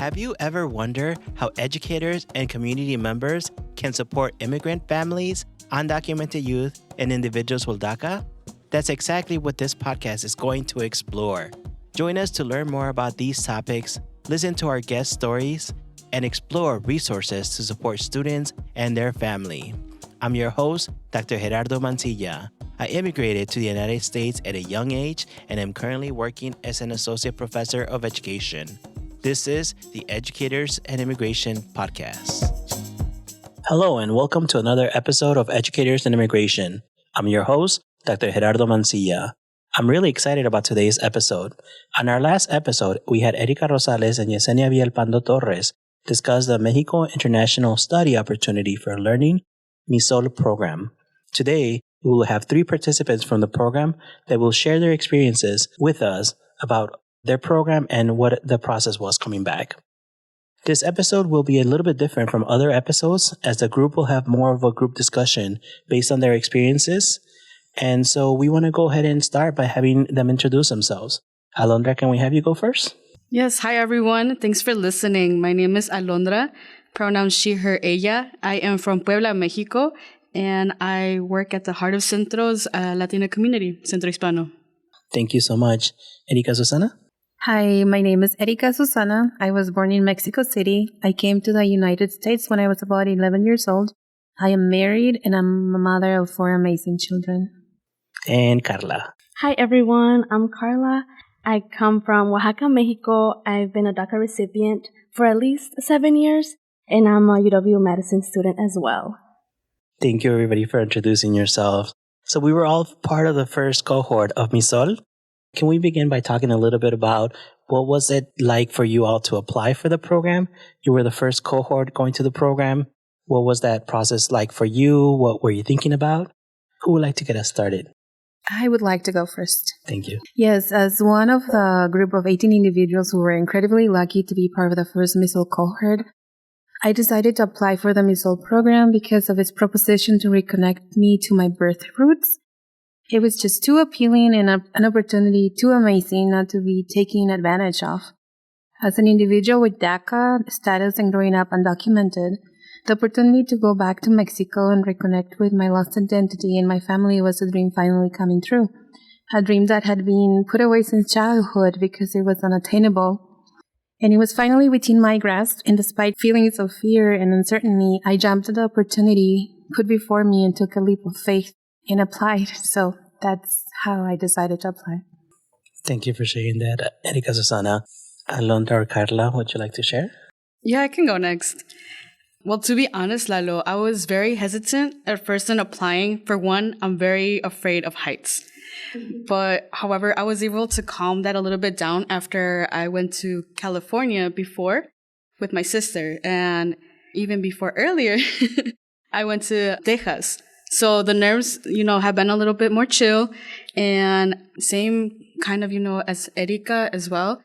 Have you ever wondered how educators and community members can support immigrant families, undocumented youth, and individuals with DACA? That's exactly what this podcast is going to explore. Join us to learn more about these topics, listen to our guest stories, and explore resources to support students and their family. I'm your host, Dr. Gerardo Mancilla. I immigrated to the United States at a young age and am currently working as an associate professor of education. This is the Educators and Immigration Podcast. Hello, and welcome to another episode of Educators and Immigration. I'm your host, Dr. Gerardo Mancilla. I'm really excited about today's episode. On our last episode, we had Erika Rosales and Yesenia Villalpando Torres discuss the Mexico International Study Opportunity for Learning MISOL program. Today, we will have 3 participants from the program that will share their experiences with us about their program and what the process was coming back. This episode will be a little bit different from other episodes as the group will have more of a group discussion based on their experiences. And so we want to go ahead and start by having them introduce themselves. Alondra, can we have you go first? Yes, hi everyone. Thanks for listening. My name is Alondra, pronouns she, her, ella. I am from Puebla, Mexico, and I work at the Heart of Centro's Latina community, Centro Hispano. Thank you so much. Erika Susana? Hi, my name is Erika Susana. I was born in Mexico City. I came to the United States when I was about 11 years old. I am married and I'm a mother of 4 amazing children. And Carla. Hi everyone, I'm Carla. I come from Oaxaca, Mexico. I've been a DACA recipient for at least 7 years, and I'm a UW medicine student as well. Thank you everybody for introducing yourselves. So we were all part of the first cohort of MISOL. Can we begin by talking a little bit about what was it like for you all to apply for the program? You were the first cohort going to the program. What was that process like for you? What were you thinking about? Who would like to get us started? I would like to go first. Thank you. Yes, as one of the group of 18 individuals who were incredibly lucky to be part of the first MISOL cohort, I decided to apply for the MISOL program because of its proposition to reconnect me to my birth roots. It was just too appealing and an opportunity too amazing not to be taken advantage of. As an individual with DACA status and growing up undocumented, the opportunity to go back to Mexico and reconnect with my lost identity and my family was a dream finally coming true. A dream that had been put away since childhood because it was unattainable. And it was finally within my grasp, and despite feelings of fear and uncertainty, I jumped at the opportunity put before me and took a leap of faith and applied. So that's how I decided to apply. Thank you for sharing that, Erika Susana. Alondra or Carla, would you like to share? Yeah, I can go next. Well, to be honest, Lalo, I was very hesitant at first in applying. For one, I'm very afraid of heights. But however, I was able to calm that a little bit down after I went to California before with my sister. And even before earlier, I went to Texas. So the nerves, have been a little bit more chill, and same kind of, as Erika as well.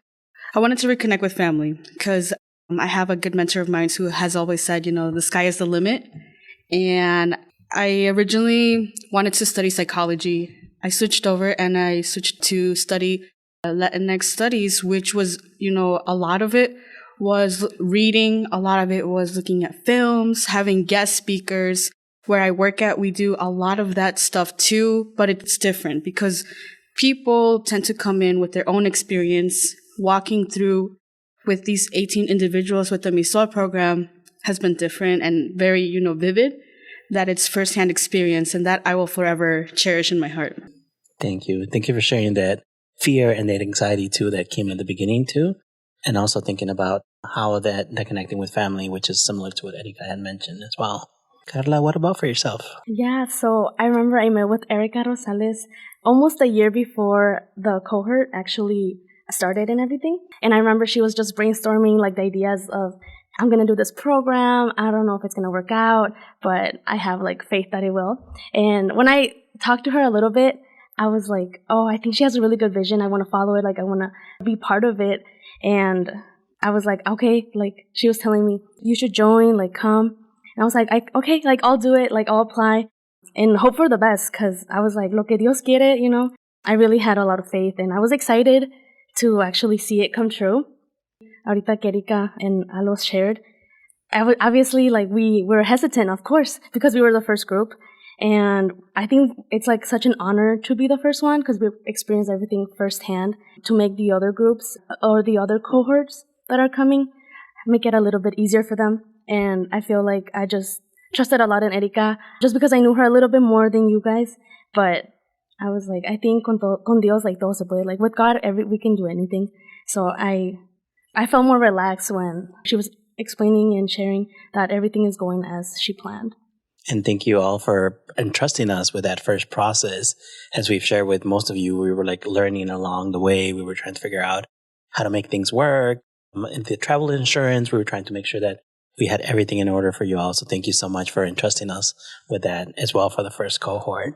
I wanted to reconnect with family because I have a good mentor of mine who has always said, the sky is the limit. And I originally wanted to study psychology. I switched over and I switched to study Latinx studies, which was, a lot of it was reading. A lot of it was looking at films, having guest speakers. Where I work at, we do a lot of that stuff too, but it's different because people tend to come in with their own experience. Walking through with these 18 individuals with the MISOL program has been different and very, vivid, that it's firsthand experience, and that I will forever cherish in my heart. Thank you. Thank you for sharing that fear and that anxiety too that came in the beginning too, and also thinking about how that connecting with family, which is similar to what Erika had mentioned as well. Carla, what about for yourself? Yeah, so I remember I met with Erika Rosales almost a year before the cohort actually started and everything. And I remember she was just brainstorming the ideas of, I'm going to do this program. I don't know if it's going to work out, but I have faith that it will. And when I talked to her a little bit, I was like, oh, I think she has a really good vision. I want to follow it. I want to be part of it. And I was like, okay, she was telling me, you should join, come. And I was like, okay, I'll do it, I'll apply and hope for the best, because I was like, lo que Dios quiere, I really had a lot of faith, and I was excited to actually see it come true. ahorita que Erika and Alos shared, obviously, like, we were hesitant, of course, because we were the first group. And I think it's like such an honor to be the first one because we've experienced everything firsthand to make the other groups or the other cohorts that are coming, make it a little bit easier for them. And I feel like I just trusted a lot in Erika just because I knew her a little bit more than you guys. But I was like, I think con Dios, like, todo se puede. Like, with God, we can do anything. So I felt more relaxed when she was explaining and sharing that everything is going as she planned. And thank you all for entrusting us with that first process. As we've shared with most of you, we were like learning along the way. We were trying to figure out how to make things work. In the travel insurance, we were trying to make sure that we had everything in order for you all. So thank you so much for entrusting us with that as well for the first cohort.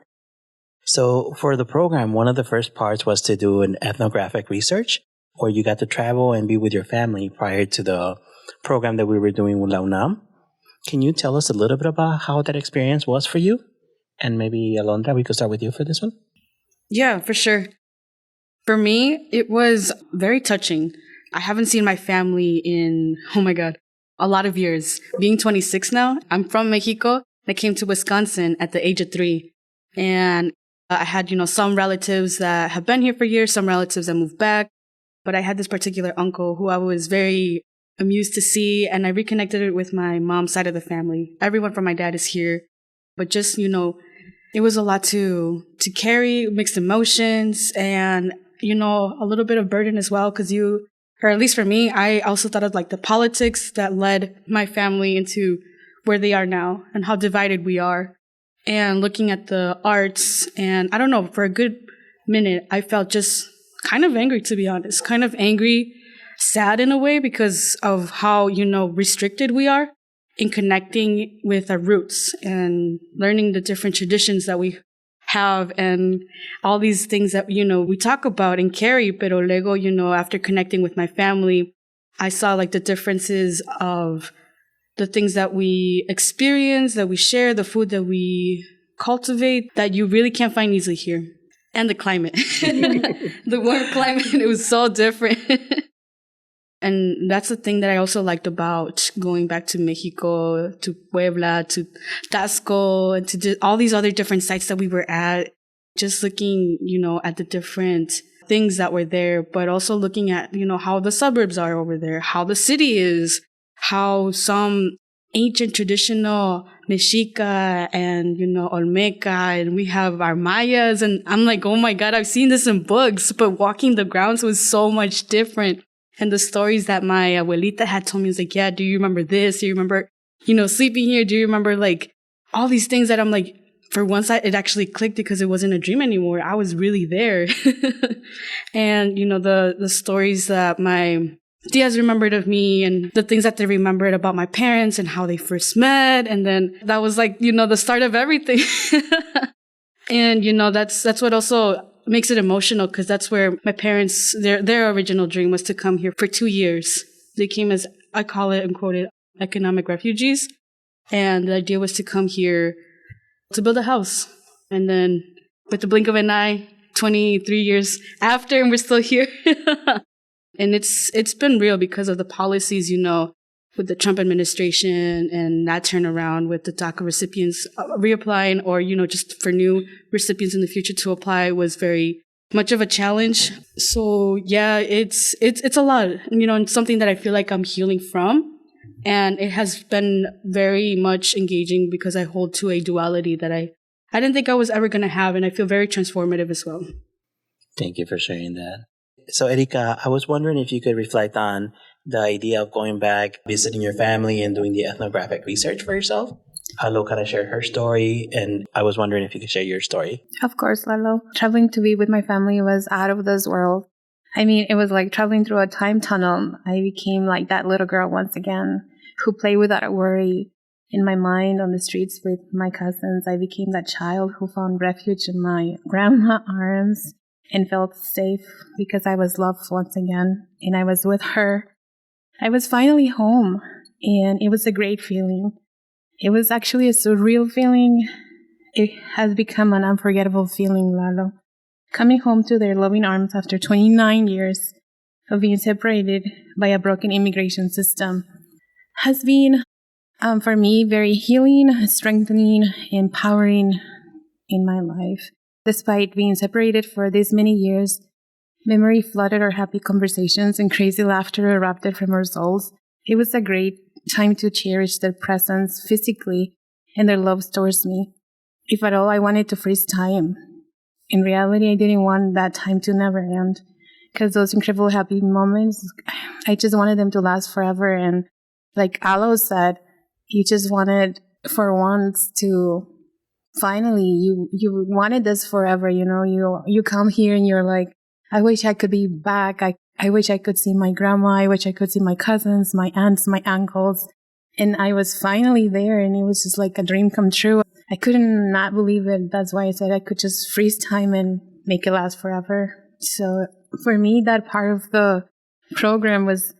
So for the program, one of the first parts was to do an ethnographic research where you got to travel and be with your family prior to the program that we were doing with La UNAM. Can you tell us a little bit about how that experience was for you? And maybe, Alondra, we could start with you for this one. Yeah, for sure. For me, it was very touching. I haven't seen my family in, oh my God, a lot of years. Being 26 now, I'm from Mexico. I came to Wisconsin at the age of 3. And I had, some relatives that have been here for years, some relatives that moved back. But I had this particular uncle who I was very amused to see, and I reconnected it with my mom's side of the family. Everyone from my dad is here, but just, it was a lot to carry, mixed emotions, and, a little bit of burden as well, because or at least for me, I also thought of like the politics that led my family into where they are now and how divided we are, and looking at the arts. And I don't know, for a good minute, I felt just kind of angry, to be honest, kind of angry, sad in a way because of how, restricted we are in connecting with our roots and learning the different traditions that we have and all these things that, we talk about and carry. Pero luego, after connecting with my family, I saw like the differences of the things that we experience, that we share, the food that we cultivate that you really can't find easily here. And the climate. The warm climate, it was so different. And that's the thing that I also liked about going back to Mexico, to Puebla, to Tasco, and to all these other different sites that we were at. Just looking, at the different things that were there, but also looking at, how the suburbs are over there, how the city is, how some ancient traditional Mexica and, Olmeca, and we have our Mayas. And I'm like, oh my God, I've seen this in books, but walking the grounds was so much different. And the stories that my abuelita had told me was like, yeah, do you remember this? Do you remember, sleeping here? Do you remember like all these things that I'm like, for once it actually clicked because it wasn't a dream anymore. I was really there. And, the stories that my tias remembered of me and the things that they remembered about my parents and how they first met. And then that was like, the start of everything. And, that's what also makes it emotional because that's where my parents, their original dream was to come here for 2 years. They came as, I call it, unquoted, economic refugees. And the idea was to come here to build a house. And then with the blink of an eye, 23 years after, and we're still here. And it's been real because of the policies, with the Trump administration and that turnaround with the DACA recipients reapplying or, just for new recipients in the future to apply was very much of a challenge. So yeah, it's a lot, and something that I feel like I'm healing from. And it has been very much engaging because I hold to a duality that I didn't think I was ever going to have. And I feel very transformative as well. Thank you for sharing that. So, Erika, I was wondering if you could reflect on the idea of going back, visiting your family, and doing the ethnographic research for yourself. Lalo kind of shared her story, and I was wondering if you could share your story. Of course, Lalo. Traveling to be with my family was out of this world. I mean, it was like traveling through a time tunnel. I became like that little girl once again who played without a worry in my mind on the streets with my cousins. I became that child who found refuge in my grandma's arms and felt safe because I was loved once again and I was with her. I was finally home and it was a great feeling. It was actually a surreal feeling. It has become an unforgettable feeling, Lalo. Coming home to their loving arms after 29 years of being separated by a broken immigration system has been, for me, very healing, strengthening, empowering in my life. Despite being separated for these many years, memory flooded our happy conversations and crazy laughter erupted from our souls. It was a great time to cherish their presence physically and their love towards me. If at all, I wanted to freeze time. In reality, I didn't want that time to never end, because those incredible happy moments, I just wanted them to last forever. And like Alo said, you just wanted for once to finally, you wanted this forever, you come here and you're like, I wish I could be back. I wish I could see my grandma. I wish I could see my cousins, my aunts, my uncles. And I was finally there, and it was just like a dream come true. I couldn't not believe it. That's why I said I could just freeze time and make it last forever. So for me, that part of the program was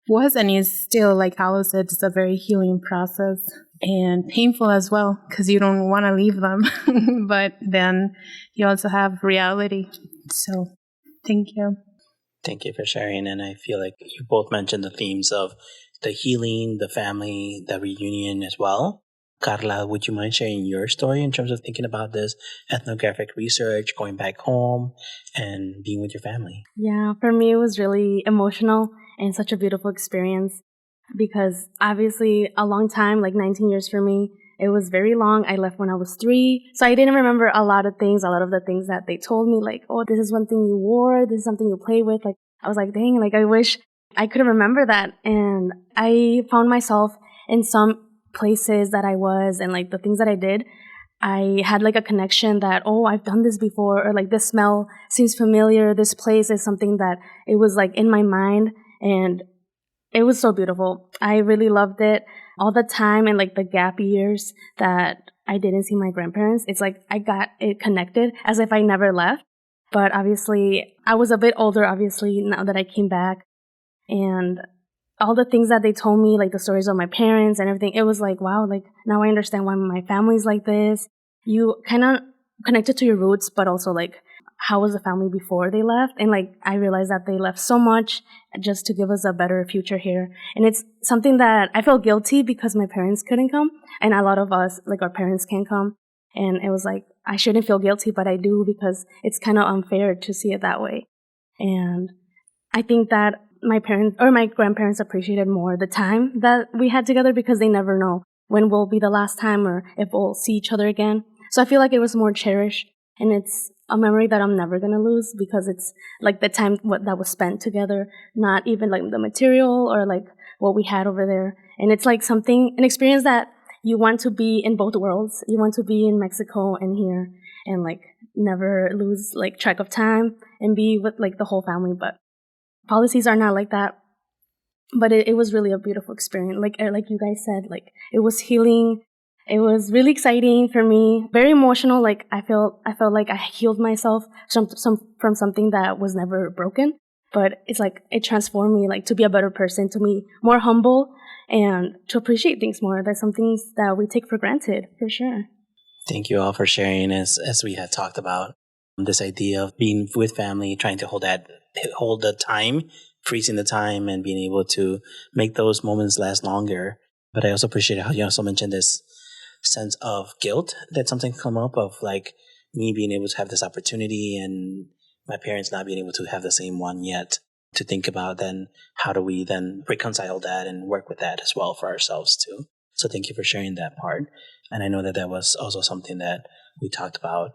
and is still, like Alo said, it's a very healing process and painful as well, because you don't want to leave them. But then you also have reality. So thank you. Thank you for sharing. And I feel like you both mentioned the themes of the healing, the family, the reunion as well. Carla, would you mind sharing your story in terms of thinking about this ethnographic research, going back home, and being with your family? Yeah, for me, it was really emotional and such a beautiful experience, because obviously a long time, like 19 years for me, it was very long. I left when I was 3, so I didn't remember a lot of the things that they told me, like, oh, this is one thing you wore, this is something you play with. Like, I was like, dang, like, I wish I could remember that. And I found myself in some places that I was, and like the things that I did, I had like a connection that, oh, I've done this before, or like this smell seems familiar, this place is something that it was like in my mind, and it was so beautiful. I really loved it. All the time, and like the gap years that I didn't see my grandparents, it's like I got it connected as if I never left. But obviously I was a bit older, obviously, now that I came back, and all the things that they told me, like the stories of my parents and everything, it was like, wow, like now I understand why my family's like this. You kind of connected to your roots, but also like, how was the family before they left? And like, I realized that they left so much just to give us a better future here. And it's something that I felt guilty because my parents couldn't come, and a lot of us, like our parents can't come. And it was like, I shouldn't feel guilty, but I do, because it's kind of unfair to see it that way. And I think that my parents or my grandparents appreciated more the time that we had together, because they never know when will be the last time or if we'll see each other again. So I feel like it was more cherished, and it's a memory that I'm never going to lose, because it's like the time that was spent together, not even like the material or like what we had over there. And it's like an experience that you want to be in both worlds. You want to be in Mexico and here, and like never lose like track of time and be with like the whole family. But policies are not like that. But it was really a beautiful experience. Like you guys said, like it was healing. It was really exciting for me. Very emotional. Like I felt like I healed myself from something that was never broken. But it's like it transformed me, like to be a better person, to be more humble, and to appreciate things more. There's some things that we take for granted, for sure. Thank you all for sharing. As we had talked about, this idea of being with family, trying to hold the time, freezing the time, and being able to make those moments last longer. But I also appreciate how you also mentioned this sense of guilt that something come up of like me being able to have this opportunity and my parents not being able to have the same one yet, to think about then how do we then reconcile that and work with that as well for ourselves too. So thank you for sharing that part. And I know that was also something that we talked about.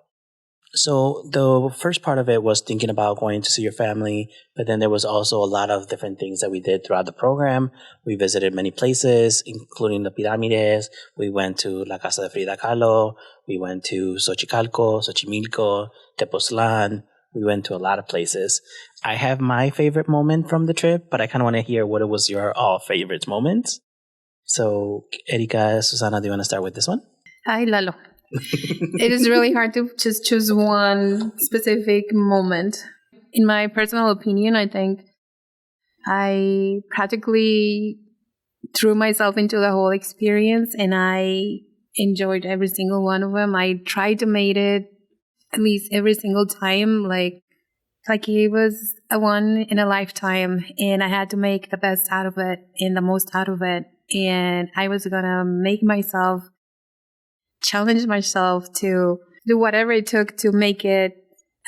So the first part of it was thinking about going to see your family, but then there was also a lot of different things that we did throughout the program. We visited many places, including the Piramides. We went to La Casa de Frida Kahlo. We went to Xochicalco, Xochimilco, Tepoztlan. We went to a lot of places. I have my favorite moment from the trip, but I kind of want to hear what was your all favorite moments. So Erika, Susana, do you want to start with this one? Hi, Lalo. It is really hard to just choose one specific moment. In my personal opinion, I think I practically threw myself into the whole experience, and I enjoyed every single one of them. I tried to make it at least every single time like Like it was a one in a lifetime, and I had to make the best out of it and the most out of it. And I was gonna challenge myself to do whatever it took to make it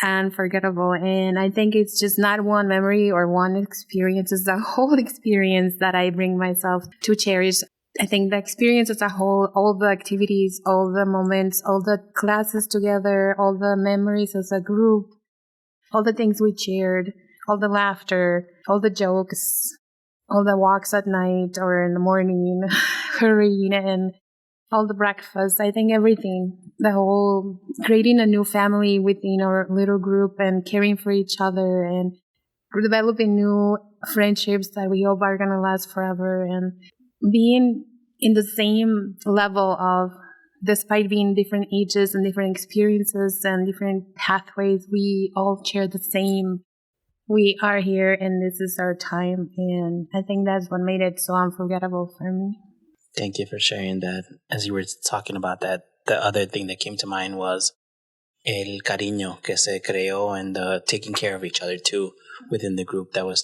unforgettable. And I think it's just not one memory or one experience, it's a whole experience that I bring myself to cherish. I think the experience as a whole, all the activities, all the moments, all the classes together, all the memories as a group, all the things we shared, all the laughter, all the jokes, all the walks at night or in the morning, hurrying, and all the breakfast. I think everything, the whole creating a new family within our little group and caring for each other and developing new friendships that we hope are going to last forever, and being in the same level of, despite being different ages and different experiences and different pathways, we all share the same. We are here and this is our time. And I think that's what made it so unforgettable for me. Thank you for sharing that. As you were talking about that, the other thing that came to mind was el cariño que se creó and the taking care of each other too within the group that was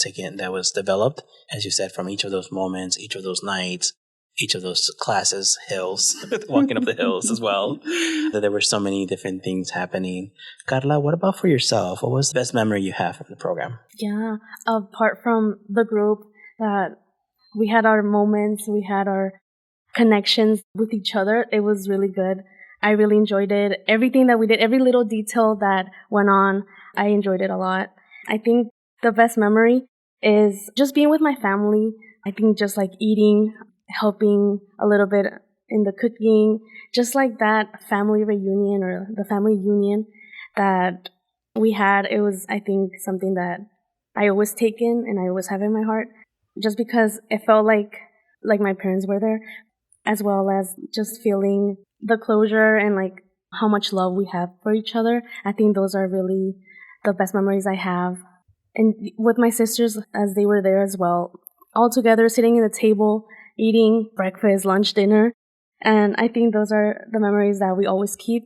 developed, as you said, from each of those moments, each of those nights, each of those classes, hills, walking up the hills as well. That there were so many different things happening. Carla, what about for yourself? What was the best memory you have from the program? Yeah, apart from the group, that we had our moments, we had our connections with each other. It was really good. I really enjoyed it. Everything that we did, every little detail that went on, I enjoyed it a lot. I think the best memory is just being with my family. I think just like eating, helping a little bit in the cooking, just like that family reunion or the family union that we had. It was, I think, something that I always take in and I always have in my heart, just because it felt like my parents were there, as well as just feeling the closure and like how much love we have for each other. I think those are really the best memories I have. And with my sisters, as they were there as well, all together sitting at the table, eating breakfast, lunch, dinner. And I think those are the memories that we always keep.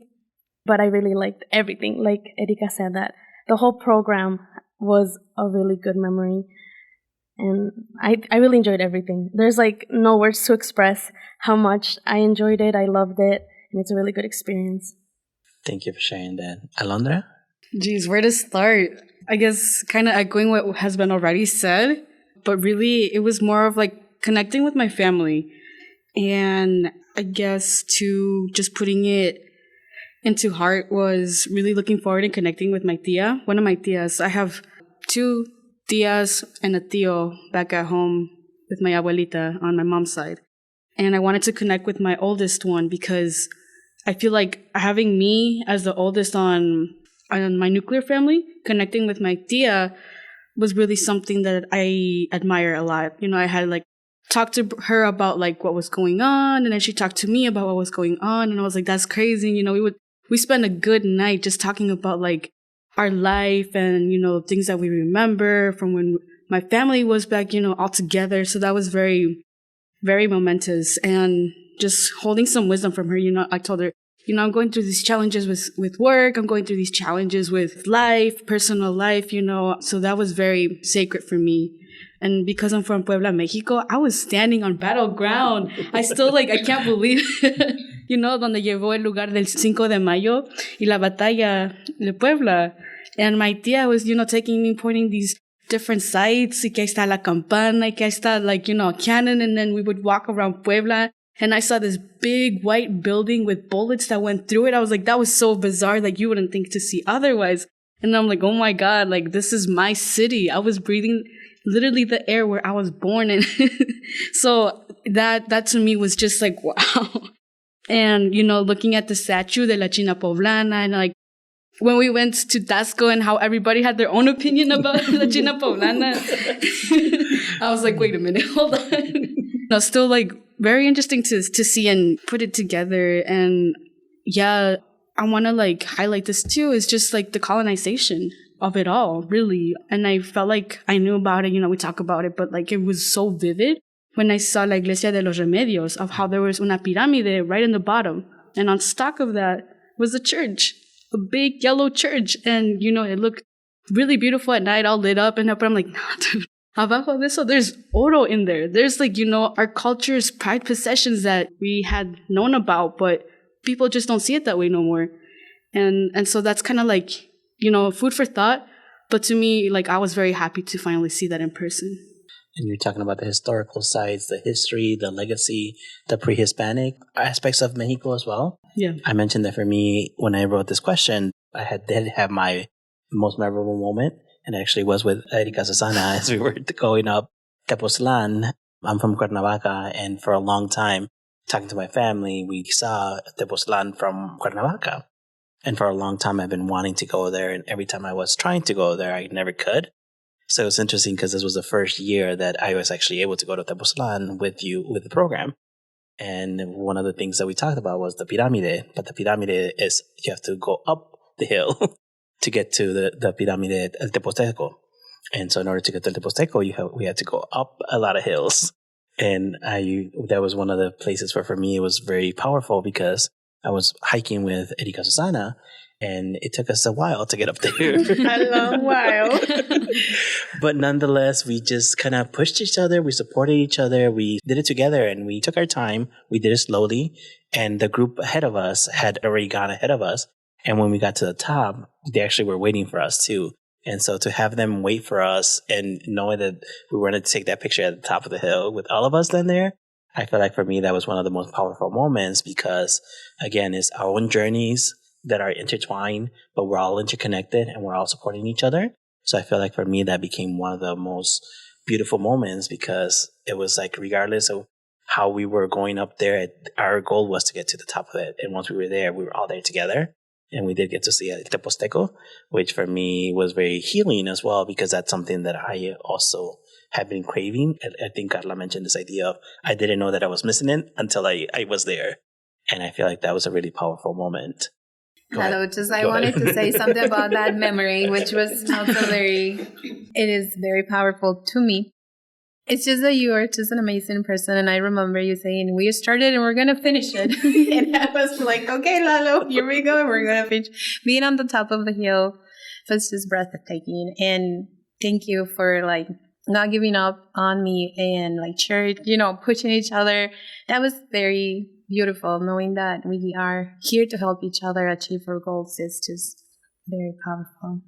But I really liked everything. Like Erika said, that the whole program was a really good memory. And I really enjoyed everything. There's like no words to express how much I enjoyed it. I loved it. And it's a really good experience. Thank you for sharing that. Alondra? Geez, where to start? I guess kind of echoing what has been already said. But really, it was more of like connecting with my family. And I guess to just putting it into heart was really looking forward and connecting with my tia. One of my tias. I have two tias and a tío back at home with my abuelita on my mom's side. And I wanted to connect with my oldest one because I feel like having me as the oldest on my nuclear family, connecting with my tia was really something that I admire a lot. You know, I had like talked to her about like what was going on, and then she talked to me about what was going on, and I was like, that's crazy. You know, we spent a good night just talking about like our life and, you know, things that we remember from when my family was back, you know, all together. So that was very, very momentous, and just holding some wisdom from her. You know, I told her, you know, I'm going through these challenges with work. I'm going through these challenges with life, personal life, you know. So that was very sacred for me. And because I'm from Puebla, Mexico, I was standing on battleground. I still, like, I can't believe it. You know, donde llevó el lugar del 5 de Mayo y la batalla de Puebla. And my tia was, you know, taking me, pointing these different sites. Y que ahí está la campana, y que ahí está, like, you know, a cannon. And then we would walk around Puebla. And I saw this big white building with bullets that went through it. I was like, that was so bizarre. Like, you wouldn't think to see otherwise. And I'm like, oh my God, like, this is my city. I was breathing literally the air where I was born in. So that to me was just like, wow. And, you know, looking at the statue de la China Poblana, and like when we went to Tasco and how everybody had their own opinion about la China Poblana, I was like, wait a minute, hold on. No, still like very interesting to see and put it together. And yeah, I want to like highlight this too, is just like the colonization of it all, really. And I felt like I knew about it, you know, we talk about it, but like it was so vivid when I saw La Iglesia de los Remedios, of how there was una pirámide right in the bottom. And on top of that was a church, a big yellow church. And, you know, it looked really beautiful at night, all lit up and up. But I'm like, nah, dude. Abajo de eso, there's oro in there. There's like, our culture's pride possessions that we had known about, but people just don't see it that way no more. And so that's kind of like, food for thought. But to me, like, I was very happy to finally see that in person. And you're talking about the historical sides, the history, the legacy, the pre-Hispanic aspects of Mexico as well. Yeah. I mentioned that for me, when I wrote this question, did have my most memorable moment. And it actually was with Erika Susana as we were going up Tepoztlan. I'm from Cuernavaca, and for a long time, talking to my family, we saw Tepoztlan from Cuernavaca. And for a long time, I've been wanting to go there, and every time I was trying to go there, I never could. So it's interesting because this was the first year that I was actually able to go to Tepoztlan with the program. And one of the things that we talked about was the pirámide. But the pirámide is, you have to go up the hill to get to the pirámide El Teposteco. And so in order to get to El Teposteco, we had to go up a lot of hills. And that was one of the places where for me it was very powerful because I was hiking with Erika Susana, and it took us a while to get up there. A long while. But nonetheless, we just kind of pushed each other. We supported each other. We did it together, and we took our time. We did it slowly. And the group ahead of us had already gone ahead of us. And when we got to the top, they actually were waiting for us too. And so to have them wait for us and knowing that we were going to take that picture at the top of the hill with all of us then there, I feel like for me, that was one of the most powerful moments because, again, it's our own journeys that are intertwined, but we're all interconnected and we're all supporting each other. So I feel like for me, that became one of the most beautiful moments because it was like, regardless of how we were going up there, our goal was to get to the top of it. And once we were there, we were all there together. And we did get to see El Teposteco, which for me was very healing as well, because that's something that I also have been craving. I think Carla mentioned this idea of I didn't know that I was missing it until I was there. And I feel like that was a really powerful moment. Hello, I wanted to say something about that memory, which was also it is very powerful to me. It's just that you are just an amazing person. And I remember you saying, we started and we're going to finish it. And I was like, okay, Lalo, here we go. We're going to finish. Being on the top of the hill was just breathtaking. And thank you for not giving up on me and pushing each other. That was very beautiful. Knowing that we are here to help each other achieve our goals is just very powerful.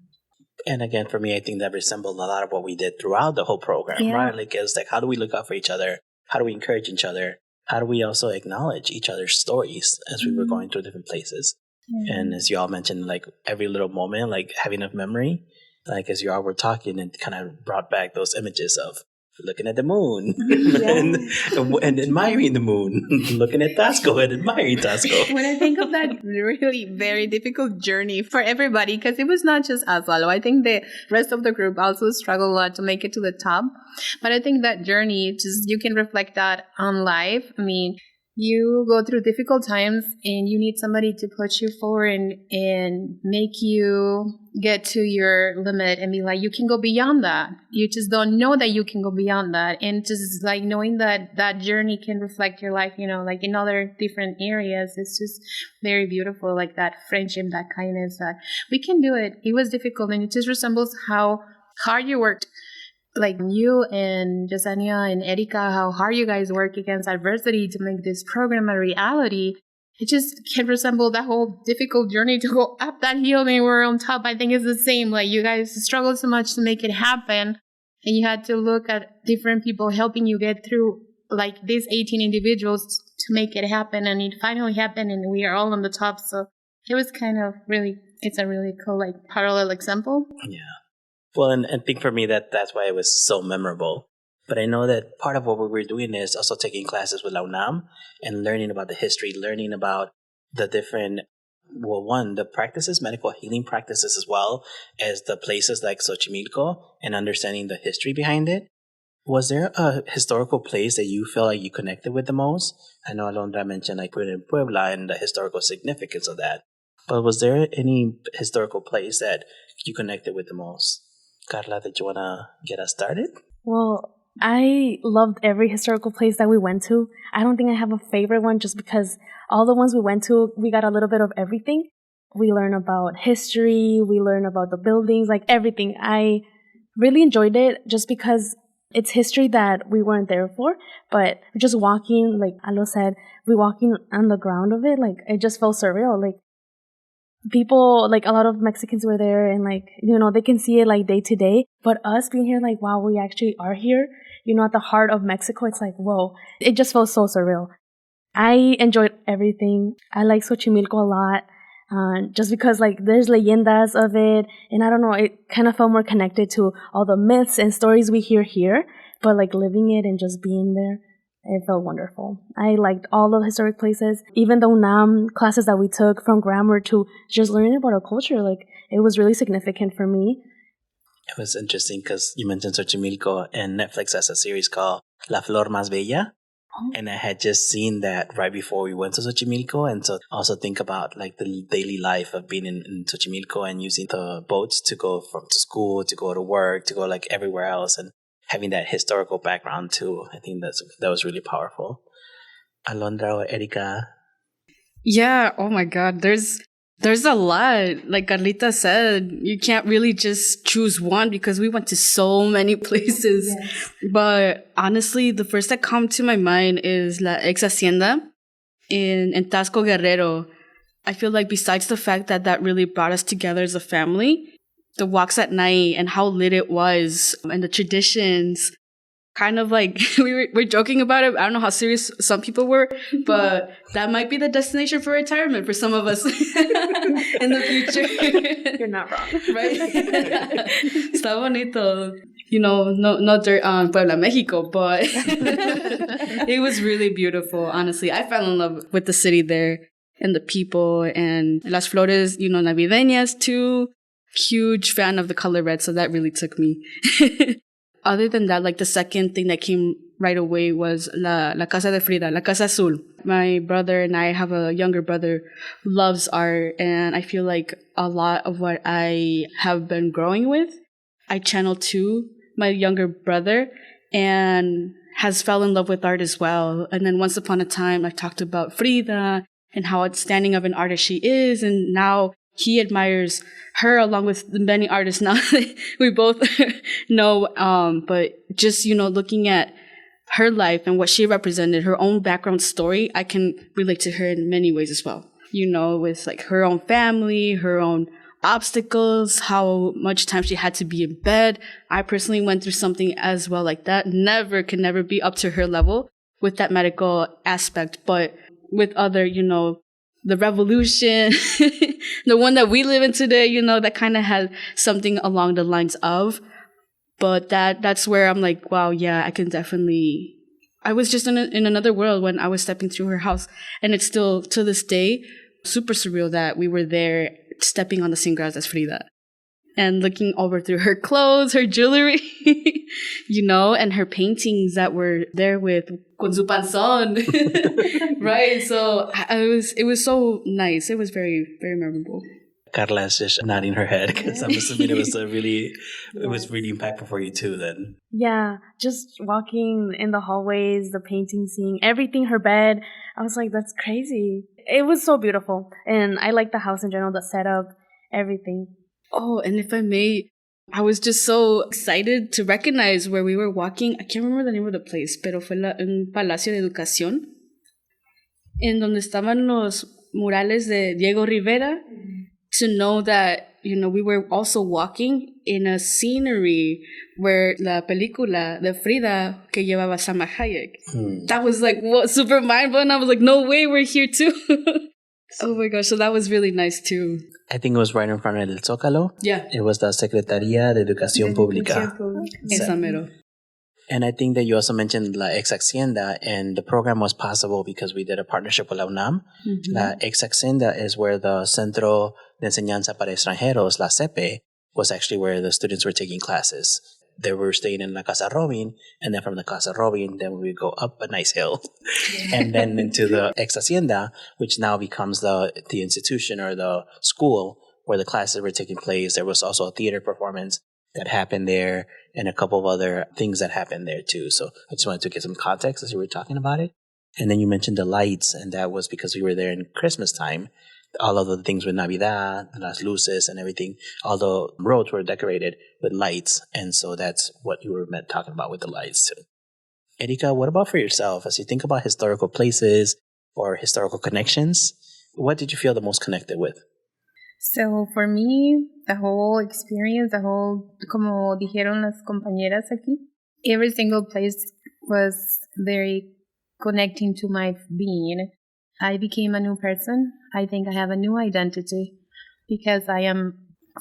And again, for me, I think that resembled a lot of what we did throughout the whole program, right? Like, it's like, how do we look out for each other? How do we encourage each other? How do we also acknowledge each other's stories as we were going through different places? Mm-hmm. And as you all mentioned, like every little moment, like having a memory, like as you all were talking, it kind of brought back those images of looking at the moon and admiring the moon, looking at Tasco and admiring Tasco. When I think of that really very difficult journey for everybody, because it was not just us, Lalo. I think the rest of the group also struggled a lot to make it to the top. But I think that journey, you can reflect that on life. I mean, you go through difficult times and you need somebody to push you forward and make you get to your limit and be like, you can go beyond that. You just don't know that you can go beyond that. And just like knowing that that journey can reflect your life, like in other different areas, it's just very beautiful. Like that friendship, that kindness, that we can do it. It was difficult and it just resembles how hard you worked. Like you and Yesenia and Erika, how hard you guys work against adversity to make this program a reality. It just can resemble that whole difficult journey to go up that hill and we're on top. I think it's the same. Like you guys struggled so much to make it happen. And you had to look at different people helping you get through like these 18 individuals to make it happen. And it finally happened and we are all on the top. So it was kind of it's a really cool like parallel example. Yeah. Well, and I think for me that's why it was so memorable. But I know that part of what we were doing is also taking classes with La UNAM and learning about the history, learning about the different, the practices, medical healing practices, as well as the places like Xochimilco and understanding the history behind it. Was there a historical place that you feel like you connected with the most? I know Alondra mentioned like Puebla and the historical significance of that. But was there any historical place that you connected with the most? Carla, did you want to get us started? Well, I loved every historical place that we went to. I don't think I have a favorite one just because all the ones we went to, we got a little bit of everything. We learn about history. We learn about the buildings, like everything. I really enjoyed it just because it's history that we weren't there for. But just walking, like Alo said, we walking on the ground of it, like it just felt surreal. Like people, like a lot of Mexicans were there and like, you know, they can see it like day to day. But us being here, like, wow, we actually are here, you know, at the heart of Mexico. It's like, whoa, it just felt so surreal. I enjoyed everything. I like Xochimilco a lot. Just because like there's leyendas of it, and I don't know, it kind of felt more connected to all the myths and stories we hear here, but like living it and just being there, it felt wonderful. I liked all the historic places, even the UNAM classes that we took from grammar to just learning about our culture, like it was really significant for me. It was interesting because you mentioned Xochimilco, and Netflix has a series called La Flor Más Bella. And I had just seen that right before we went to Xochimilco. And so also think about like the daily life of being in Xochimilco and using the boats to go to school, to go to work, to go like everywhere else, and having that historical background too. I think that was really powerful. Alondra or Erika? Yeah, oh my God. There's a lot. Like Carlita said, you can't really just choose one because we went to so many places. Yes. But honestly, the first that come to my mind is La Ex Hacienda in Tasco, Guerrero. I feel like besides the fact that really brought us together as a family, the walks at night and how lit it was and the traditions, kind of like we're joking about it. I don't know how serious some people were, but that might be the destination for retirement for some of us in the future. You're not wrong. Right? Está bonito. You know, no dirt on Puebla, Mexico, but it was really beautiful, honestly. I fell in love with the city there and the people and las flores, you know, navideñas too. Huge fan of the color red, so that really took me. Other than that, like the second thing that came right away was La Casa de Frida, La Casa Azul. My brother and I have a younger brother who loves art, and I feel like a lot of what I have been growing with, I channel to my younger brother and has fell in love with art as well. And then once upon a time, I talked about Frida and how outstanding of an artist she is, and now he admires her along with the many artists now we both know. But just, you know, looking at her life and what she represented, her own background story, I can relate to her in many ways as well. You know, with like her own family, her own obstacles, how much time she had to be in bed. I personally went through something as well like that. Can never be up to her level with that medical aspect, but with other, you know, the revolution, the one that we live in today, you know, that kind of had something along the lines of. But that's where I'm like, wow, yeah, I can definitely. I was just in another world when I was stepping through her house, and it's still to this day super surreal that we were there stepping on the same grass as Frida and looking over through her clothes, her jewelry, you know, and her paintings that were there with con su panzón, right? So it was so nice. It was very, very memorable. Carla is just nodding her head because I'm assuming it was really impactful for you too then. Yeah, just walking in the hallways, the painting, seeing everything, her bed. I was like, that's crazy. It was so beautiful. And I like the house in general, the setup, everything. Oh, and if I may, I was just so excited to recognize where we were walking. I can't remember the name of the place, pero fue un Palacio de Educación, en donde estaban los murales de Diego Rivera. To know that, you know, we were also walking in a scenery where la película de Frida que llevaba Salma Hayek. That was like, what, super mind-blowing. I was like, no way, we're here too. Oh my gosh, so that was really nice too. I think it was right in front of El Zócalo. Yeah. It was the Secretaría de Educación Pública. Esa mero. And I think that you also mentioned La Ex Hacienda, and the program was possible because we did a partnership with la UNAM. Mm-hmm. La Ex Hacienda is where the Centro de Enseñanza para Extranjeros, la CEPE, was actually where the students were taking classes. They were staying in La Casa Robin, and then from the Casa Robin, then we would go up a nice hill, and then into the Ex Hacienda, which now becomes the institution or the school where the classes were taking place. There was also a theater performance that happened there, and a couple of other things that happened there too. So I just wanted to get some context as you were talking about it. And then you mentioned the lights, and that was because we were there in Christmas time. all of the things with Navidad, las luces and everything, all the roads were decorated with lights. And so that's what you were meant talking about with the lights too. Erika, what about for yourself? As you think about historical places or historical connections, what did you feel the most connected with? So for me, the whole experience, como dijeron las compañeras aquí, every single place was very connecting to my being. I became a new person. I think I have a new identity because I am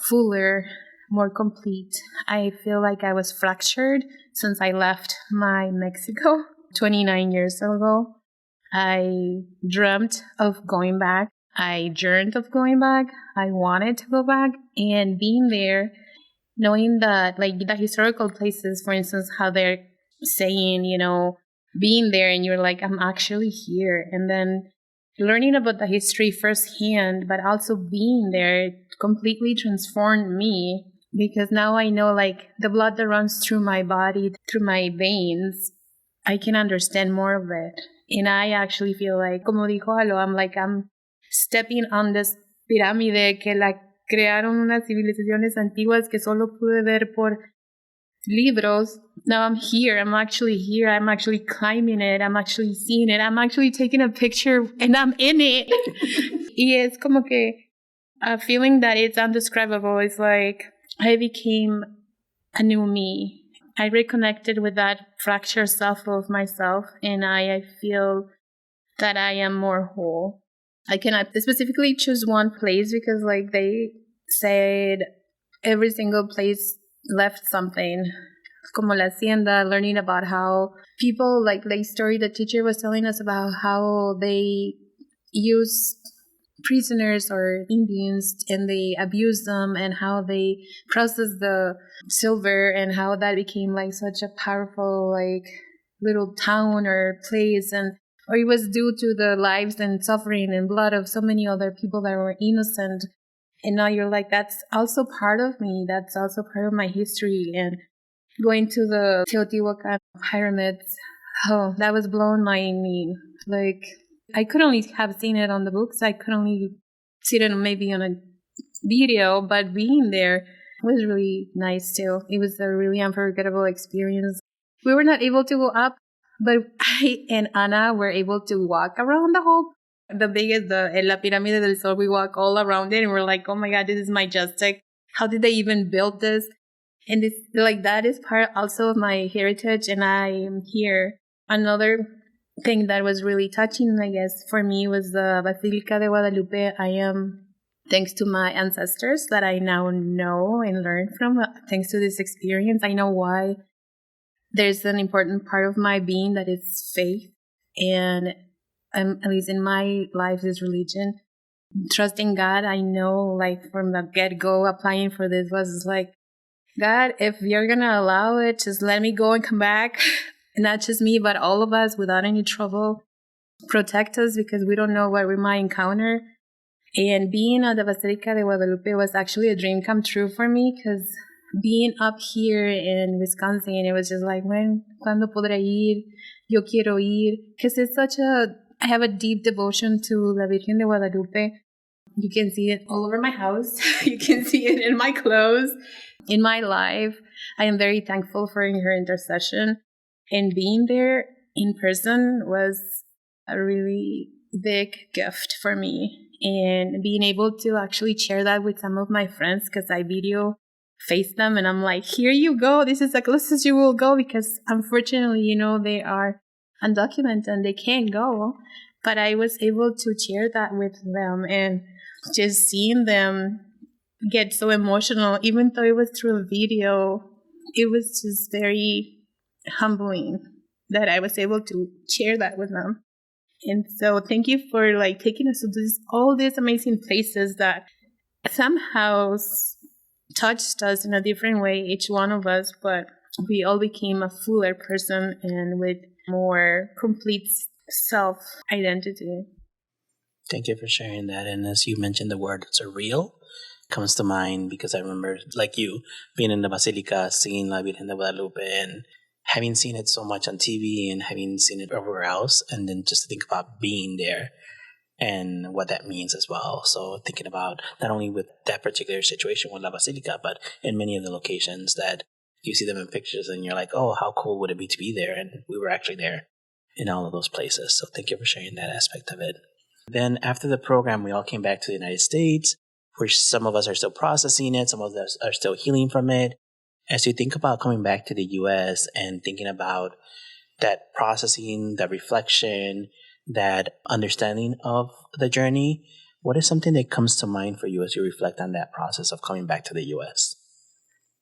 fuller, more complete. I feel like I was fractured since I left my Mexico 29 years ago. I dreamt of going back. I dreamt of going back. I wanted to go back, and being there, knowing that, like, the historical places, for instance, how they're saying, being there and you're like, I'm actually here. And then learning about the history firsthand, but also being there completely transformed me, because now I know, like, the blood that runs through my body, through my veins, I can understand more of it. And I actually feel like, como dijo Alo, I'm stepping on this pirámide que la crearon unas civilizaciones antiguas que solo pude ver por libros. Now I'm here. I'm actually here. I'm actually climbing it. I'm actually seeing it. I'm actually taking a picture and I'm in it. Y es como que a feeling that it's indescribable. It's like I became a new me. I reconnected with that fractured self of myself, and I feel that I am more whole. I cannot specifically choose one place because, like, they said every single place left something. Como la hacienda, learning about how people, like the story the teacher was telling us about how they use prisoners or Indians and they abuse them, and how they process the silver, and how that became like such a powerful, like, little town or place, and or it was due to the lives and suffering and blood of so many other people that were innocent. And now you're like, that's also part of me. That's also part of my history. And going to the Teotihuacan pyramids, oh, that was blowing my mind. Like, I could only have seen it on the books. I could only see it maybe on a video, but being there was really nice too. It was a really unforgettable experience. We were not able to go up, but I and Ana were able to walk around the biggest, La Pirámide del Sol. We walk all around it and we're like, oh my God, this is majestic. How did they even build this? And it's like, that is part also of my heritage, and I am here. Another thing that was really touching, I guess, for me was the Basilica de Guadalupe. I am, thanks to my ancestors that I now know and learn from, thanks to this experience, I know why there's an important part of my being that is faith. And at least in my life is religion. Trusting God, I know, like, from the get-go, applying for this was like, God, if you're going to allow it, just let me go and come back. And not just me, but all of us, without any trouble. Protect us, because we don't know what we might encounter. And being at the Basilica de Guadalupe was actually a dream come true for me, because being up here in Wisconsin, it was just like, ¿cuándo podré ir? Yo quiero ir. Because I have a deep devotion to La Virgen de Guadalupe. You can see it all over my house. You can see it in my clothes, in my life. I am very thankful for her intercession. And being there in person was a really big gift for me. And being able to actually share that with some of my friends, because I face them and I'm like, here you go. This is the closest you will go, because unfortunately, they are undocumented and they can't go. But I was able to share that with them, and just seeing them get so emotional, even though it was through a video, it was just very humbling that I was able to share that with them. And so thank you for, like, taking us to all these amazing places that somehow touched us in a different way, each one of us, but we all became a fuller person and with more complete self-identity. Thank you for sharing that. And as you mentioned the word surreal, comes to mind because I remember, like you, being in the Basilica, seeing La Virgen de Guadalupe, and having seen it so much on TV and having seen it everywhere else, and then just to think about being there and what that means as well. So thinking about not only with that particular situation with La Basilica, but in many of the locations that you see them in pictures and you're like, oh, how cool would it be to be there? And we were actually there in all of those places. So thank you for sharing that aspect of it. Then after the program, we all came back to the United States, where some of us are still processing it, some of us are still healing from it. As you think about coming back to the US and thinking about that processing, that reflection, that understanding of the journey, what is something that comes to mind for you as you reflect on that process of coming back to the US?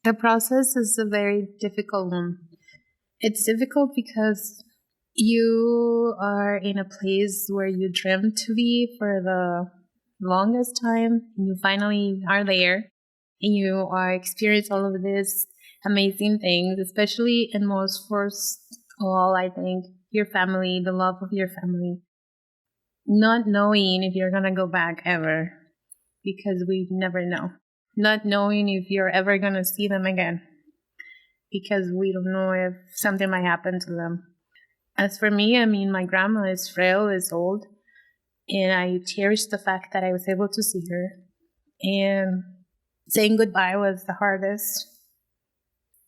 The process is a very difficult one. It's difficult because you are in a place where you dreamt to be for the longest time, and you finally are there, and you are experiencing all of these amazing things, especially and most first of all, I think, your family, the love of your family. Not knowing if you're going to go back ever, because we never know. Not knowing if you're ever going to see them again, because we don't know if something might happen to them. As for me, I mean, my grandma is frail, is old, and I cherish the fact that I was able to see her. And saying goodbye was the hardest,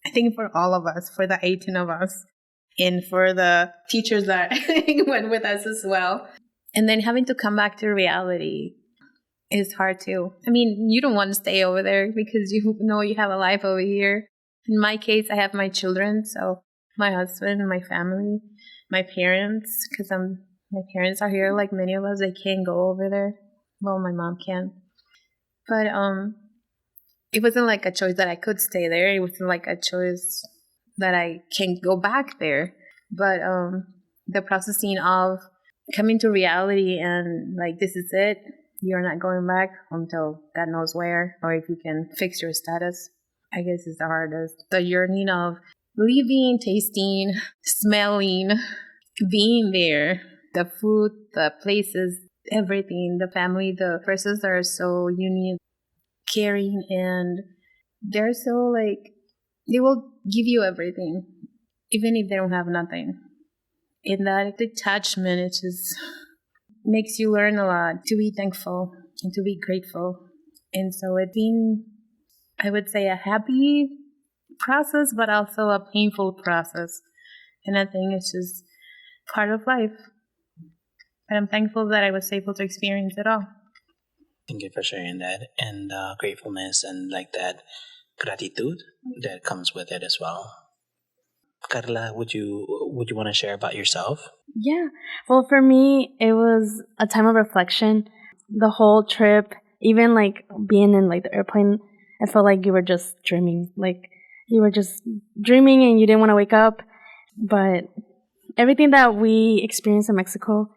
I think, for all of us, for the 18 of us, and for the teachers that went with us as well. And then having to come back to reality is hard too. I mean, you don't want to stay over there because you know you have a life over here. In my case, I have my children, so my husband, my family, my parents, because my parents are here like many of us. They can't go over there. Well, my mom can. But it wasn't like a choice that I could stay there. It wasn't like a choice that I can go back there. But the processing of coming to reality and like, this is it. You're not going back until God knows where, or if you can fix your status, I guess is the hardest. The yearning of living, tasting, smelling, being there, the food, the places, everything, the family, the persons that are so unique, caring, and they're so like, they will give you everything, even if they don't have nothing. In that detachment, it just makes you learn a lot, to be thankful and to be grateful. And so it's been, I would say, a happy process, but also a painful process. And I think it's just part of life. But I'm thankful that I was able to experience it all. Thank you for sharing that, and gratefulness and like that gratitude that comes with it as well. Carla, would you want to share about yourself? Yeah. Well, for me, it was a time of reflection. The whole trip, even like being in like the airplane, I felt like you were just dreaming. Like you were just dreaming and you didn't want to wake up. But everything that we experienced in Mexico,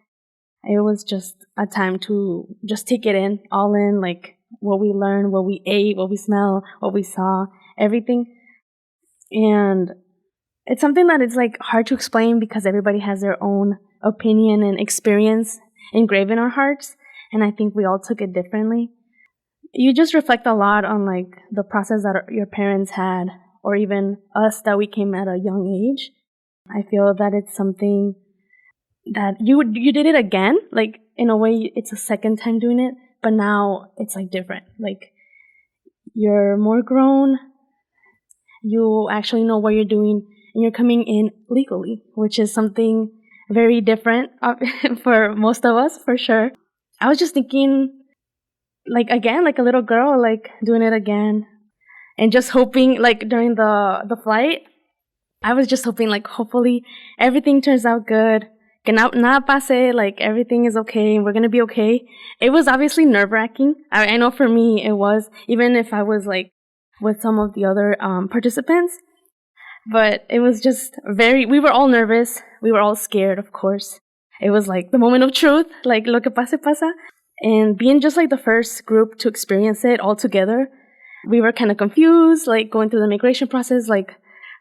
it was just a time to just take it in, all in, like what we learned, what we ate, what we smelled, what we saw, everything. And it's something that is like hard to explain because everybody has their own opinion and experience engraved in our hearts. And I think we all took it differently. You just reflect a lot on like the process that your parents had, or even us that we came at a young age. I feel that it's something that you did it again. Like in a way, it's a second time doing it, but now it's like different. Like you're more grown. You actually know what you're doing. And you're coming in legally, which is something very different for most of us, for sure. I was just thinking, like, again, like a little girl, like, doing it again. And just hoping, like, during the flight, I was just hoping, like, hopefully everything turns out good. Que nada pase, like, everything is okay, and we're going to be okay. It was obviously nerve-wracking. I know for me it was, even if I was, like, with some of the other participants. But it was just we were all nervous. We were all scared, of course. It was like the moment of truth, like lo que pase, pasa. And being just like the first group to experience it all together, we were kind of confused, like going through the immigration process, like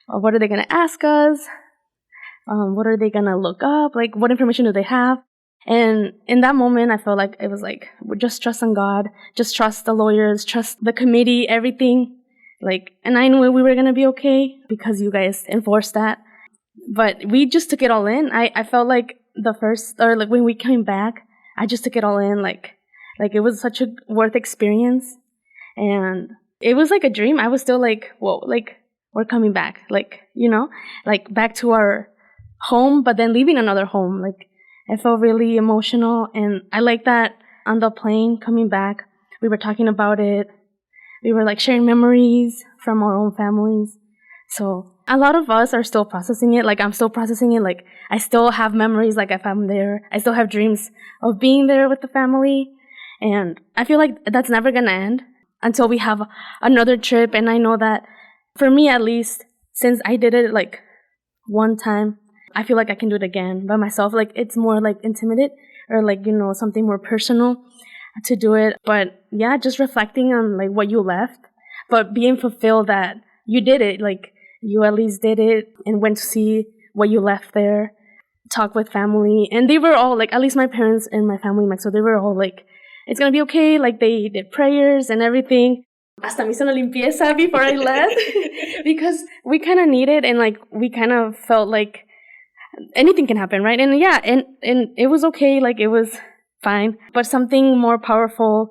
what are they going to ask us? What are they going to look up? Like what information do they have? And in that moment, I felt like it was like, just trust on God, just trust the lawyers, trust the committee, everything. Like, and I knew we were going to be okay because you guys enforced that. But we just took it all in. I felt like when we came back, I just took it all in. Like it was such a worth experience. And it was like a dream. I was still like, whoa, like we're coming back, like, like back to our home, but then leaving another home. Like I felt really emotional. And I like that on the plane coming back, we were talking about it. We were like sharing memories from our own families. So a lot of us are still processing it. Like I'm still processing it. Like I still have memories like if I'm there. I still have dreams of being there with the family. And I feel like that's never going to end until we have another trip. And I know that for me, at least, since I did it like one time, I feel like I can do it again by myself. Like it's more like intimate or like, something more personal to do it. But yeah, just reflecting on like what you left, but being fulfilled that you did it. Like you at least did it and went to see what you left there, talk with family. And they were all like, at least my parents and my family in Mexico, they were all like, it's going to be okay. Like they did prayers and everything. Hasta me hizo una limpieza before I left because we kind of needed, and like we kind of felt like anything can happen, right? And yeah, and it was okay. Like it was fine. But something more powerful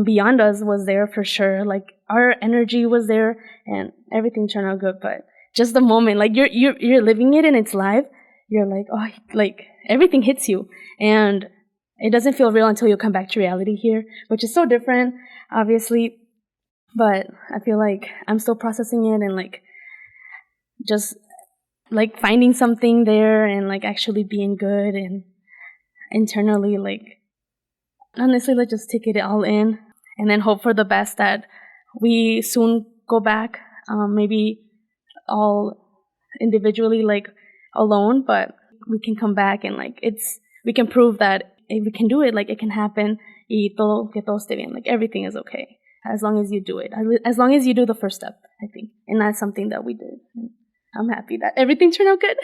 beyond us was there for sure. Like our energy was there and everything turned out good. But just the moment, like you're living it and it's live, you're like, oh, like everything hits you. And it doesn't feel real until you come back to reality here, which is so different, obviously. But I feel like I'm still processing it and like just like finding something there and like actually being good and internally, like honestly, let's just take it all in and then hope for the best that we soon go back, maybe all individually, like alone, but we can come back and like we can prove that we can do it, like it can happen, y todo, que todo esté bien, like everything is okay as long as you do it, as long as you do the first step, I think. And that's something that we did. I'm happy that everything turned out good.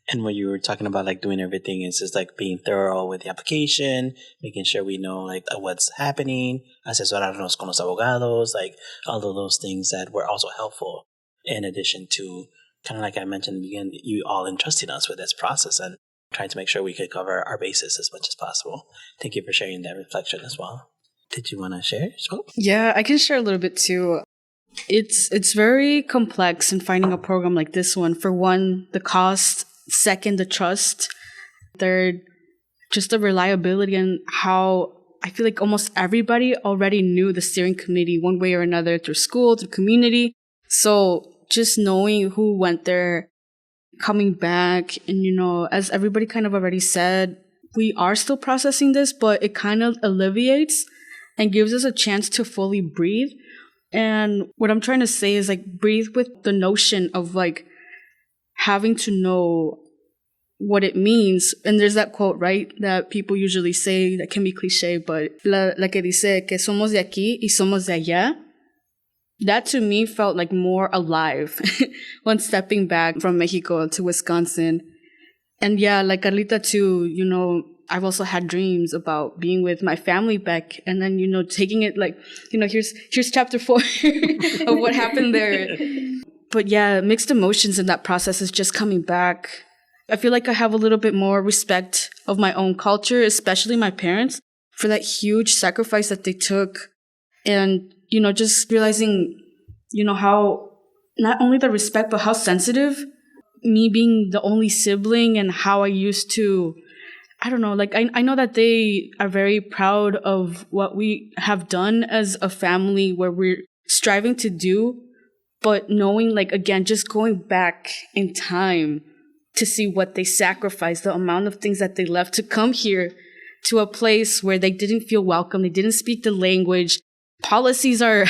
And when you were talking about like doing everything, it's just like being thorough with the application, making sure we know like what's happening, asesorarnos con los abogados, like all of those things that were also helpful. In addition to kind of like I mentioned in the beginning, you all entrusting us with this process and trying to make sure we could cover our bases as much as possible. Thank you for sharing that reflection as well. Did you want to share? Yeah, I can share a little bit too. It's very complex in finding a program like this one. For one, the cost. Second, the trust. Third, just the reliability and how I feel like almost everybody already knew the steering committee one way or another through school, through community. So just knowing who went there, coming back, and as everybody kind of already said, we are still processing this, but it kind of alleviates and gives us a chance to fully breathe. And what I'm trying to say is like breathe with the notion of like having to know what it means. And there's that quote, right, that people usually say that can be cliche, but la que dice que somos de aquí y somos de allá. That to me felt like more alive when stepping back from Mexico to Wisconsin. And yeah, like Carlita too, I've also had dreams about being with my family back and then, taking it like, here's chapter 4 of what happened there. But yeah, mixed emotions in that process is just coming back. I feel like I have a little bit more respect of my own culture, especially my parents, for that huge sacrifice that they took. And, just realizing, how not only the respect, but how sensitive me being the only sibling and how I used to, I don't know, like I know that they are very proud of what we have done as a family where we're striving to do. But knowing, like, again, just going back in time to see what they sacrificed, the amount of things that they left to come here to a place where they didn't feel welcome, they didn't speak the language, policies are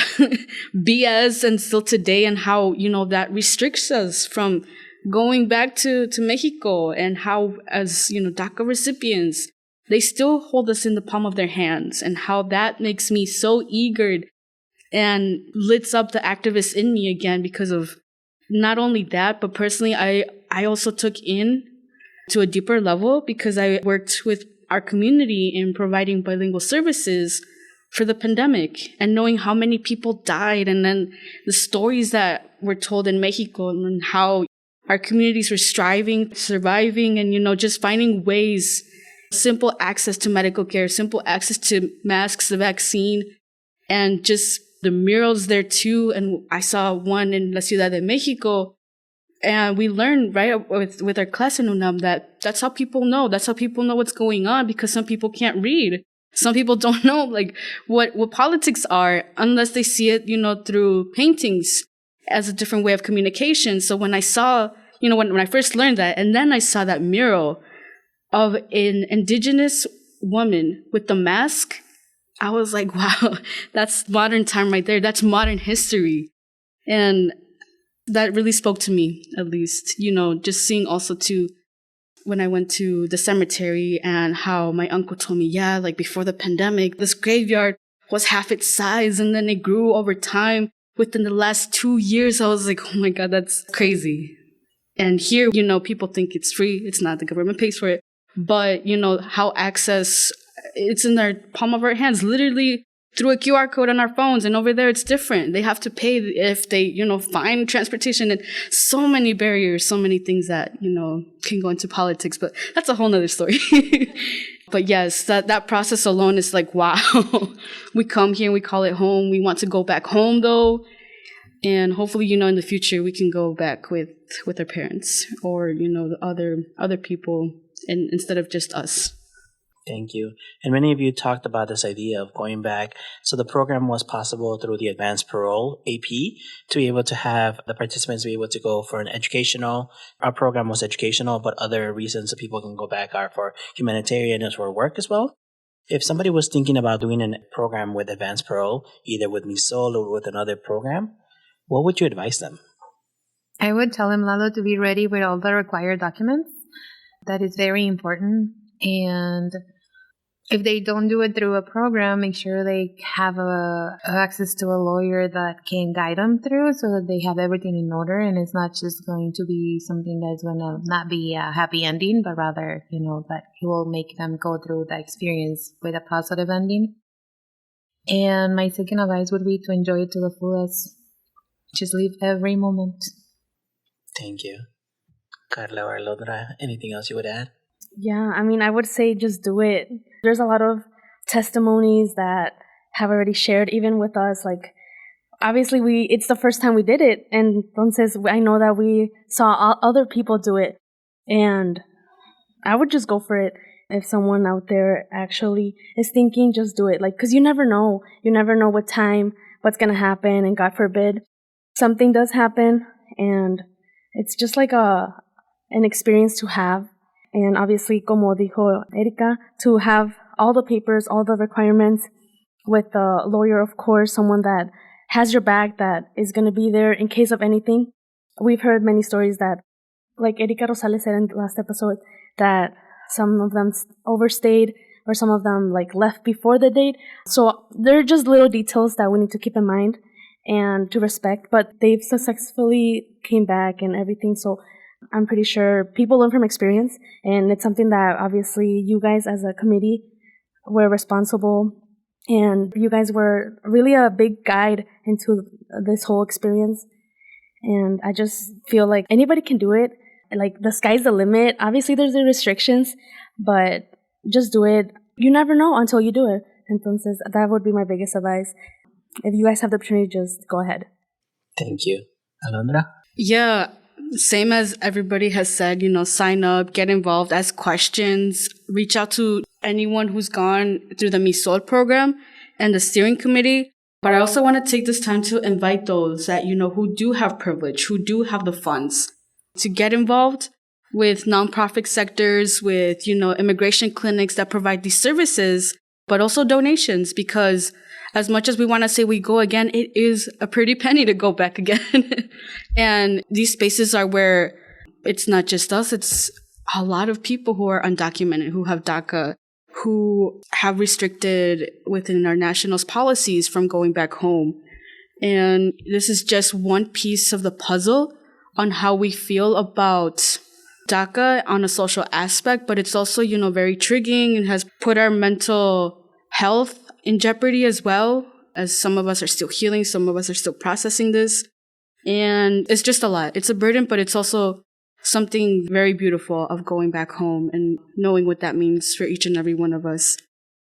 BS and still today, and how, that restricts us from going back to Mexico, and how, as, DACA recipients, they still hold us in the palm of their hands, and how that makes me so eager and lifts up the activist in me again, because of not only that, but personally, I also took in to a deeper level because I worked with our community in providing bilingual services for the pandemic, and knowing how many people died, and then the stories that were told in Mexico, and how our communities were striving, surviving, and, just finding ways simple access to medical care, simple access to masks, the vaccine, and just the murals there too. And I saw one in La Ciudad de Mexico, and we learned right with our class in UNAM that that's how people know. That's how people know what's going on, because some people can't read. Some people don't know like what politics are unless they see it, through paintings as a different way of communication. So when I saw, when I first learned that, and then I saw that mural of an indigenous woman with the mask, I was like, wow, that's modern time right there. That's modern history. And that really spoke to me, at least, just seeing also too, when I went to the cemetery and how my uncle told me, yeah, like before the pandemic, this graveyard was half its size and then it grew over time. Within the last 2 years, I was like, oh my God, that's crazy. And here, people think it's free. It's not. The government pays for it. But, how access, it's in the palm of our hands, literally through a QR code on our phones. And over there, it's different. They have to pay if they, find transportation, and so many barriers, so many things that, can go into politics. But that's a whole nother story. But yes, that process alone is like, wow, we come here, we call it home. We want to go back home though. And hopefully, in the future, we can go back with our parents or, the other people, and instead of just us. Thank you. And many of you talked about this idea of going back. So the program was possible through the Advance Parole, AP, to be able to have the participants be able to go for an educational. Our program was educational, but other reasons that people can go back are for humanitarian and for work as well. If somebody was thinking about doing a program with Advance Parole, either with MISOL or with another program, what would you advise them? I would tell them, Lalo, to be ready with all the required documents. That is very important. And if they don't do it through a program, make sure they have access to a lawyer that can guide them through so that they have everything in order, and it's not just going to be something that's going to not be a happy ending, but rather, that it will make them go through the experience with a positive ending. And my second advice would be to enjoy it to the fullest. Just live every moment. Thank you. Carla or Alondra, anything else you would add? Yeah, I would say just do it. There's a lot of testimonies that have already shared, even with us. Like, obviously, it's the first time we did it. And entonces, I know that we saw other people do it. And I would just go for it. If someone out there actually is thinking, just do it. Like, because you never know. You never know what's going to happen. And God forbid, something does happen. And it's just like an experience to have. And obviously, como dijo Erika, to have all the papers, all the requirements with a lawyer, of course, someone that has your back, that is going to be there in case of anything. We've heard many stories that, like Erika Rosales said in the last episode, that some of them overstayed or some of them left before the date. So there are just little details that we need to keep in mind and to respect, but they've successfully came back and everything. So I'm pretty sure people learn from experience, and it's something that obviously you guys as a committee were responsible, and you guys were really a big guide into this whole experience. And I just feel like anybody can do it. Like, the sky's the limit. Obviously, there's the restrictions, but just do it. You never know until you do it. Entonces, that would be my biggest advice. If you guys have the opportunity, just go ahead. Thank you. Alondra? Yeah. Same as everybody has said, sign up, get involved, ask questions, reach out to anyone who's gone through the MISOL program and the steering committee. But I also want to take this time to invite those that, who do have privilege, who do have the funds to get involved with nonprofit sectors, with, immigration clinics that provide these services, but also donations, because as much as we want to say we go again, it is a pretty penny to go back again. And these spaces are where it's not just us, it's a lot of people who are undocumented, who have DACA, who have restricted within our national's policies from going back home. And this is just one piece of the puzzle on how we feel about DACA on a social aspect, but it's also, very triggering and has put our mental health in jeopardy as well, as some of us are still healing, some of us are still processing this. And it's just a lot. It's a burden, but it's also something very beautiful of going back home and knowing what that means for each and every one of us.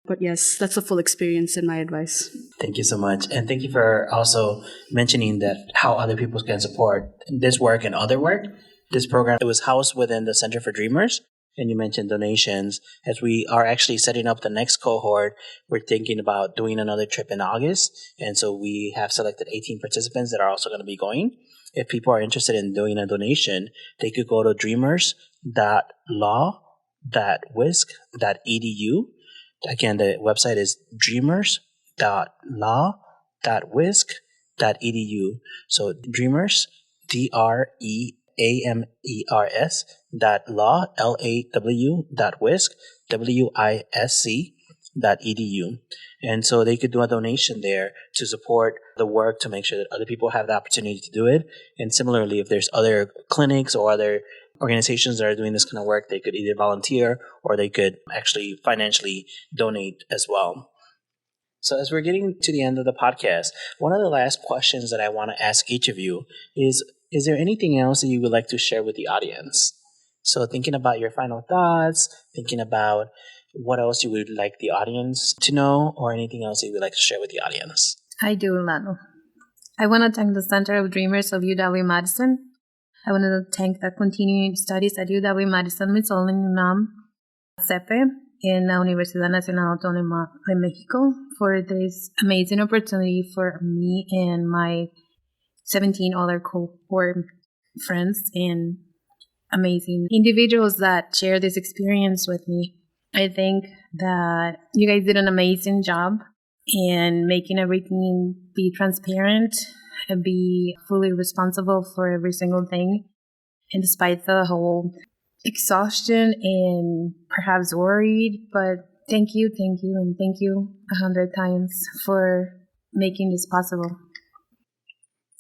But yes, that's the full experience and my advice. Thank you so much. And thank you for also mentioning that how other people can support this work and other work. This program, it was housed within the Center for Dreamers. And you mentioned donations. As we are actually setting up the next cohort, we're thinking about doing another trip in August. And so we have selected 18 participants that are also going to be going. If people are interested in doing a donation, they could go to dreamers.law.wisc.edu. Again, the website is dreamers.law.wisc.edu. So dreamers, DREAMERS .law, LAW, .wisc.edu. And so they could do a donation there to support the work, to make sure that other people have the opportunity to do it. And similarly, if there's other clinics or other organizations that are doing this kind of work, they could either volunteer or they could actually financially donate as well. So as we're getting to the end of the podcast, one of the last questions that I want to ask each of you is there anything else that you would like to share with the audience? So thinking about your final thoughts, thinking about what else you would like the audience to know, or anything else that you would like to share with the audience. I do, Lalo. I want to thank the Center of Dreamers of UW-Madison. I want to thank the continuing studies at UW-Madison, MISOL, and UNAM, CEPE, in la Universidad Nacional Autónoma de México for this amazing opportunity for me and my 17 other cohort friends and amazing individuals that share this experience with me. I think that you guys did an amazing job in making everything be transparent and be fully responsible for every single thing. And despite the whole exhaustion and perhaps worried, but thank you, and thank you 100 times for making this possible.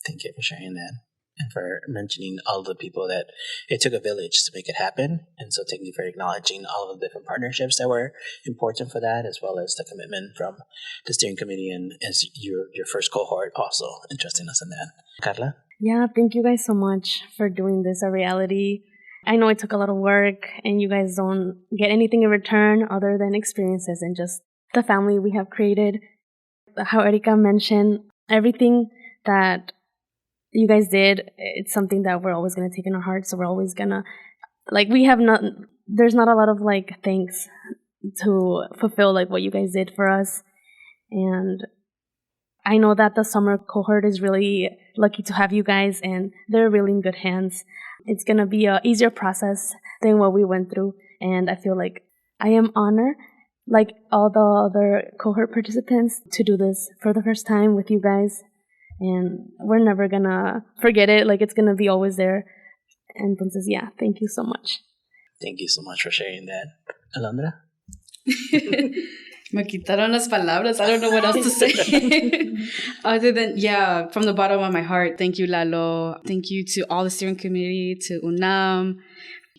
Thank you for sharing that and for mentioning all the people that it took a village to make it happen. And so thank you for acknowledging all of the different partnerships that were important for that, as well as the commitment from the steering committee and as your first cohort also entrusting us in that. Carla? Yeah, thank you guys so much for doing this a reality. I know it took a lot of work and you guys don't get anything in return other than experiences and just the family we have created. How Erika mentioned, everything that you guys did, it's something that we're always going to take in our hearts. So we're always going to, there's not a lot of thanks to fulfill what you guys did for us. And I know that the summer cohort is really lucky to have you guys and they're really in good hands. It's going to be an easier process than what we went through. And I feel like I am honored, like all the other cohort participants, to do this for the first time with you guys. And we're never going to forget it. It's going to be always there. Entonces, yeah, thank you so much. Thank you so much for sharing that. Alondra? Me quitaron las palabras. I don't know what else to say. Other than, from the bottom of my heart, thank you, Lalo. Thank you to all the steering committee, to UNAM,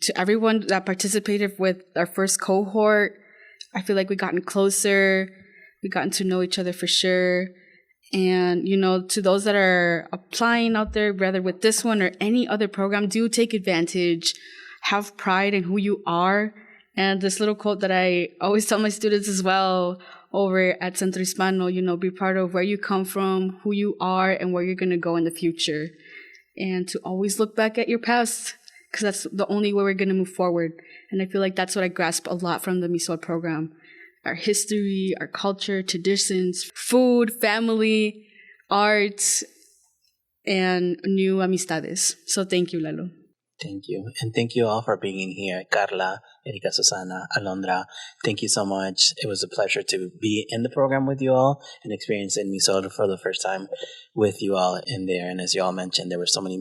to everyone that participated with our first cohort. I feel like we've gotten closer. We've gotten to know each other for sure. And, to those that are applying out there, whether with this one or any other program, do take advantage. Have pride in who you are. And this little quote that I always tell my students as well over at Centro Hispano, be proud of where you come from, who you are, and where you're going to go in the future. And to always look back at your past, because that's the only way we're going to move forward. And I feel like that's what I grasp a lot from the MISOL program. Our history, our culture, traditions, food, family, art, and new amistades. So thank you, Lalo. Thank you. And thank you all for being here. Carla, Erika Susana, Alondra, thank you so much. It was a pleasure to be in the program with you all and experience in MISOL for the first time with you all in there. And as you all mentioned, there were so many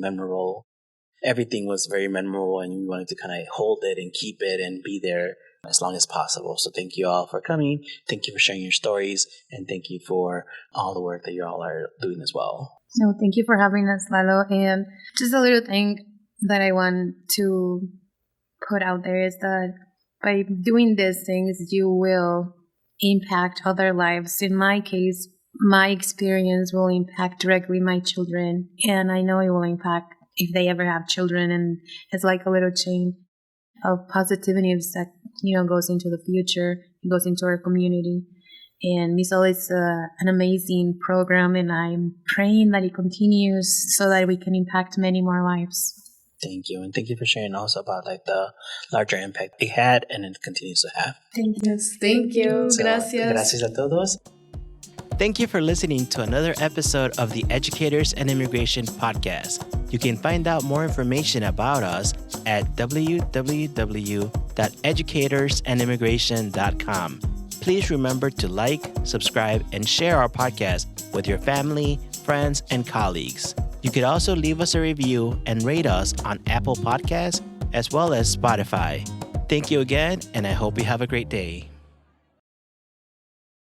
everything was very memorable, and we wanted to kind of hold it and keep it and be there as long as possible. So thank you all for coming. Thank you for sharing your stories, and thank you for all the work that you all are doing as well. No, thank you for having us, Lalo. And just a little thing that I want to put out there is that by doing these things, you will impact other lives. In my case, my experience will impact directly my children, and I know it will impact if they ever have children. And it's like a little chain of positiveness that, goes into the future, goes into our community. And MISOL is an amazing program, and I'm praying that it continues so that we can impact many more lives. Thank you. And thank you for sharing also about like the larger impact it had and it continues to have. Thank you. Yes, thank you. So, gracias a todos. Thank you for listening to another episode of the Educators and Immigration Podcast. You can find out more information about us at www.educatorsand'immigration.com. Please remember to like, subscribe, and share our podcast with your family, friends, and colleagues. You could also leave us a review and rate us on Apple Podcasts as well as Spotify. Thank you again, and I hope you have a great day.